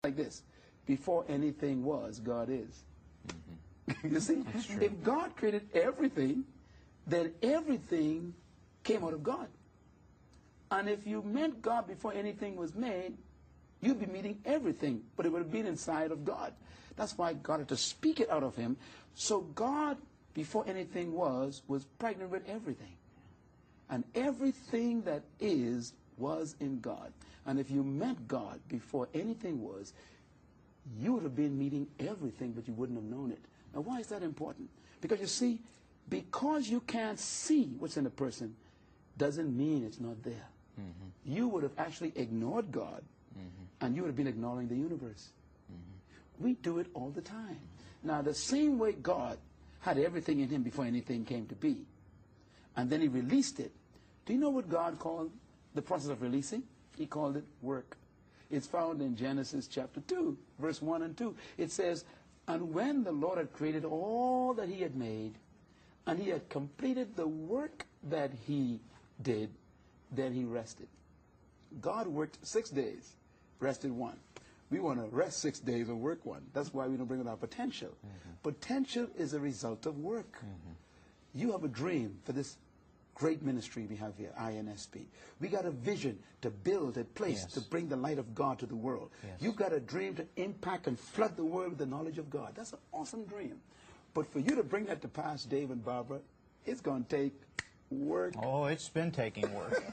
like this. Before anything was, God is. You see? If God created everything, then everything came out of God. And if you meant God before anything was made, you'd be meeting everything, but it would have been inside of God. That's why God had to speak it out of him. So God, before anything was pregnant with everything. And everything that is was in God. And if you met God before anything was, you would have been meeting everything, but you wouldn't have known it. Now, why is that important? Because you see, because you can't see what's in a person doesn't mean it's not there. You would have actually ignored God, and you would have been ignoring the universe. We do it all the time. Now, the same way God had everything in him before anything came to be, and then he released it. Do you know what God called the process of releasing? He called it work. It's found in Genesis chapter 2, verse 1 and 2. It says, "And when the Lord had created all that he had made, and he had completed the work that he did, then he rested." God worked 6 days, rested 1. We want to rest 6 days and work 1. That's why we don't bring out our potential. Potential is a result of work. You have a dream for this great ministry we have here, INSP. We got a vision to build a place to bring the light of God to the world. You've got a dream to impact and flood the world with the knowledge of God. That's an awesome dream. But for you to bring that to pass, Dave and Barbara, it's going to take work. Oh, it's been taking work.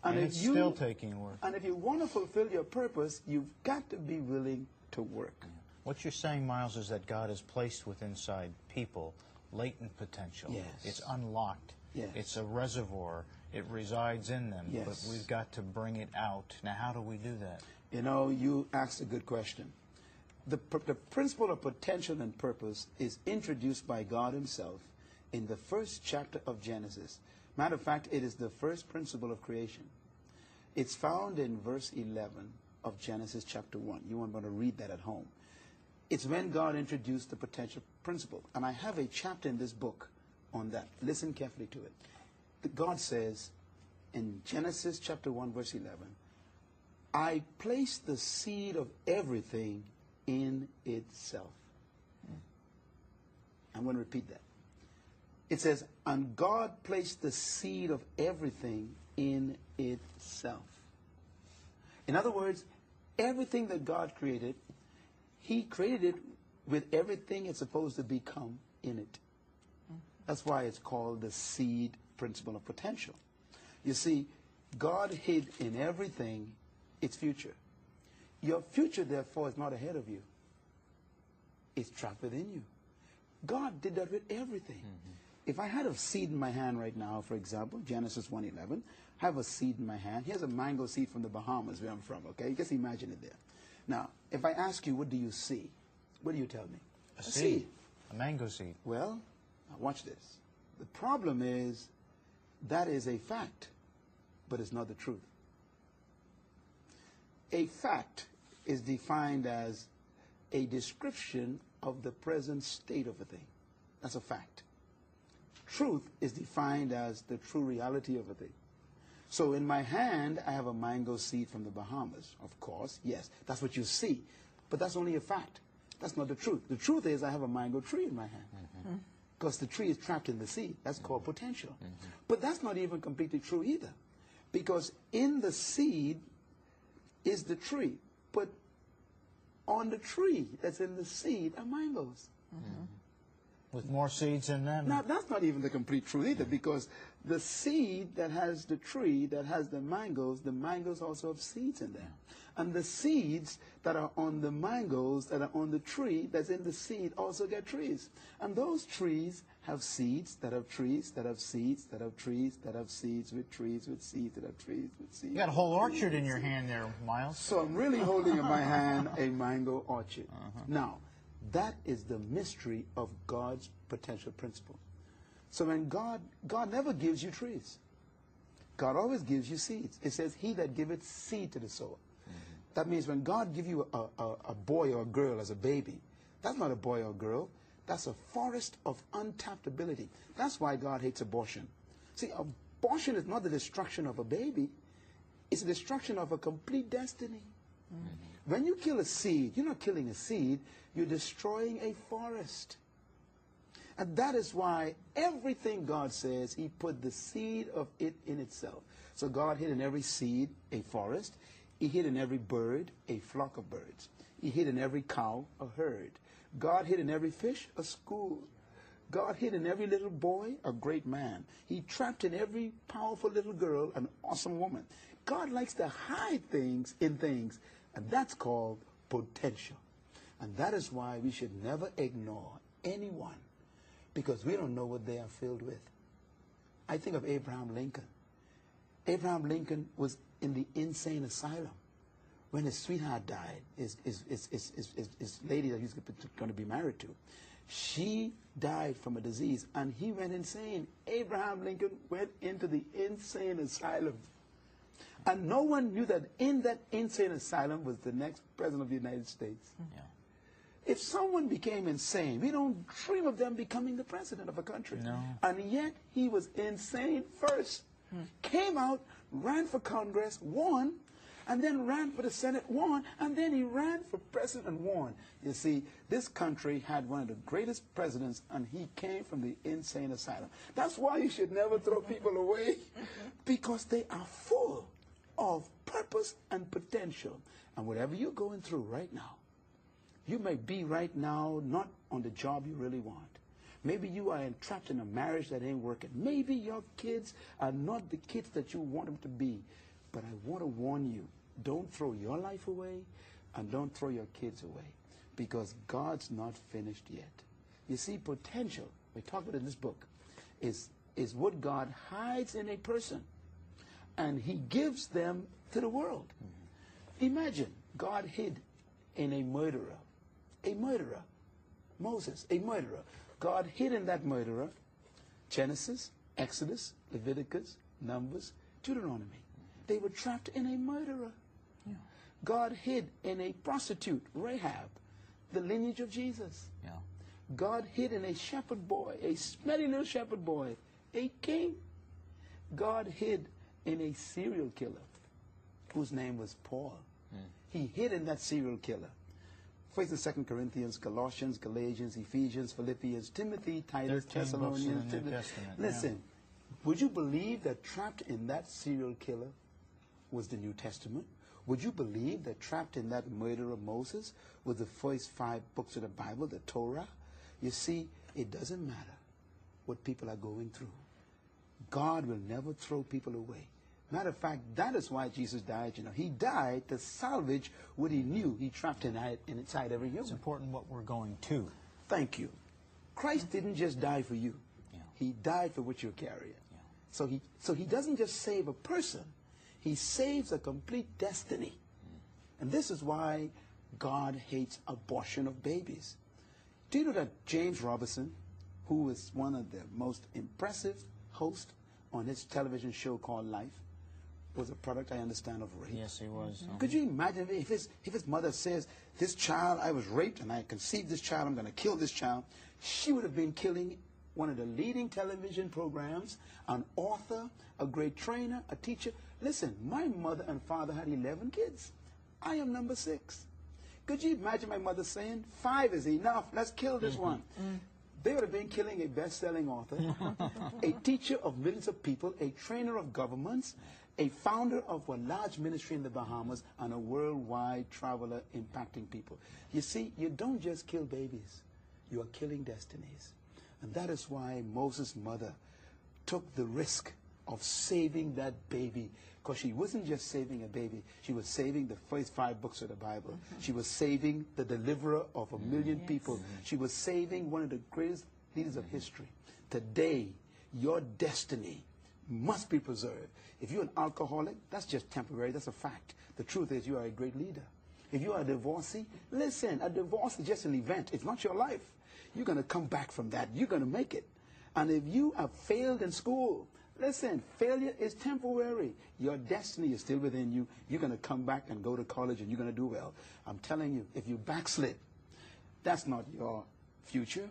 and it's still taking work. And if you want to fulfill your purpose, you've got to be willing to work. What you're saying, Myles, is that God has placed within inside people latent potential. Yes. It's unlocked. Yes. It's a reservoir. It resides in them, Yes. but we've got to bring it out. Now, how do we do that? You know, you asked a good question. The principle of potential and purpose is introduced by God himself in the first chapter of Genesis. Matter of fact, it is the first principle of creation. It's found in verse 11 of Genesis chapter 1. You want to read that at home. It's when God introduced the potential principle. And I have a chapter in this book on that. Listen carefully to it. God says in Genesis chapter 1 verse 11, "I place the seed of everything in itself." I'm going to repeat that. It says, "And God placed the seed of everything in itself." In other words, everything that God created, he created it with everything it's supposed to become in it. That's why it's called the seed principle of potential. You see, God hid in everything its future. Your future, therefore, is not ahead of you. It's trapped within you. God did that with everything. If I had a seed in my hand right now, for example, Genesis 1:11, I have a seed in my hand. Here's a mango seed from the Bahamas, where I'm from, okay? Just imagine it there. Now, if I ask you, what do you see? What do you tell me? A seed. A mango seed. Well, now watch this. The problem is that is a fact, but it's not the truth. A fact is defined as a description of the present state of a thing. That's a fact. Truth is defined as the true reality of a thing. So in my hand, I have a mango seed from the Bahamas. Of course, yes, that's what you see. But that's only a fact. That's not the truth. The truth is I have a mango tree in my hand. Because the tree is trapped in the seed. That's called potential. But that's not even completely true either. Because in the seed is the tree. But on the tree that's in the seed are mangoes. With more seeds in them? Now, that's not even the complete truth either, because the seed that has the tree, that has the mangoes also have seeds in them. And the seeds that are on the mangoes, that are on the tree, that's in the seed, also get trees. And those trees have seeds that have trees that have seeds that have trees that have seeds with trees with seeds that have trees with seeds. You got a whole orchard in your hand there, Myles. So I'm really holding in my hand a mango orchard. Now, that is the mystery of God's potential principle. So when God never gives you trees. God always gives you seeds. It says, "He that giveth seed to the sower." That means when God gives you a boy or a girl as a baby, that's not a boy or a girl. That's a forest of untapped ability. That's why God hates abortion. See, abortion is not the destruction of a baby. It's the destruction of a complete destiny. when you kill a seed, you're not killing a seed, you're destroying a forest. And that is why everything God says, he put the seed of it in itself. So God hid in every seed a forest. He hid in every bird a flock of birds. He hid in every cow a herd. God hid in every fish a school. God hid in every little boy a great man. He trapped in every powerful little girl an awesome woman. God likes to hide things in things, and that's called potential. And that is why we should never ignore anyone, because we don't know what they are filled with. I think of Abraham Lincoln. Abraham Lincoln was in the insane asylum when his sweetheart died, his lady that he was going to be married to. She died from a disease, and he went insane. Abraham Lincoln went into the insane asylum. And no one knew that in that insane asylum was the next president of the United States. Yeah. If someone became insane, we don't dream of them becoming the president of a country. No. And yet he was insane first. Came out, ran for Congress, won, and then ran for the Senate, won, and then he ran for president and won. You see, this country had one of the greatest presidents, and he came from the insane asylum. That's why you should never throw people away, because they are full of purpose and potential. And whatever you're going through right now, you may be right now not on the job you really want. Maybe you are trapped in a marriage that ain't working. Maybe your kids are not the kids that you want them to be. But I want to warn you, don't throw your life away and don't throw your kids away, because God's not finished yet. You see, potential, we talk about it in this book, is what God hides in a person, and he gives them to the world. Imagine God hid in a murderer. A murderer. Moses, a murderer. God hid in that murderer Genesis, Exodus, Leviticus, Numbers, Deuteronomy. They were trapped in a murderer. Yeah. God hid in a prostitute, Rahab, the lineage of Jesus. Yeah. God hid in a shepherd boy, a smelly little shepherd boy, a king. God hid in a serial killer whose name was Paul. He hid in that serial killer. 1st and 2nd Corinthians, Colossians, Galatians, Ephesians, Philippians, Timothy, Titus, Thessalonians. Listen, would you believe that trapped in that serial killer was the New Testament? Would you believe that trapped in that murderer Moses was the first 5 books of the Bible, the Torah? You see, it doesn't matter what people are going through. God will never throw people away. Matter of fact, that is why Jesus died. You know, he died to salvage what he knew he trapped inside every human. It's important what we're going to. Thank you. Christ didn't just die for you. Yeah. He died for what you're carrying. Yeah. So he doesn't just save a person. He saves a complete destiny. And this is why God hates abortion of babies. Do you know that James Robinson, who is one of the most impressive hosts on his television show called Life, was a product, I understand, of rape? Yes, he was. Could you imagine if his mother says, this child, I was raped and I conceived this child, I'm going to kill this child? She would have been killing one of the leading television programs, an author, a great trainer, a teacher. Listen, my mother and father had 11 kids. I am number 6. Could you imagine my mother saying, 5 is enough, let's kill this one? They would have been killing a best-selling author, a teacher of millions of people, a trainer of governments, a founder of a large ministry in the Bahamas, and a worldwide traveler impacting people. You see, you don't just kill babies. You are killing destinies. And that is why Moses' mother took the risk of saving that baby, because she wasn't just saving a baby. She was saving the first 5 books of the Bible. She was saving the deliverer of 1 million people. She was saving one of the greatest leaders of history. Today, your destiny must be preserved. If you're an alcoholic, that's just temporary. That's a fact. The truth is you are a great leader. If you are a divorcee, listen, a divorce is just an event. It's not your life. You're going to come back from that. You're going to make it. And if you have failed in school, listen, failure is temporary. Your destiny is still within you. You're going to come back and go to college and you're going to do well. I'm telling you, if you backslid, that's not your future.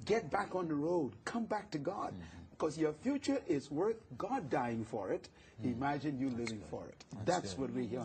Get back on the road. Come back to God. Because your future is worth God dying for it. Imagine you living for it. That's what we're here on.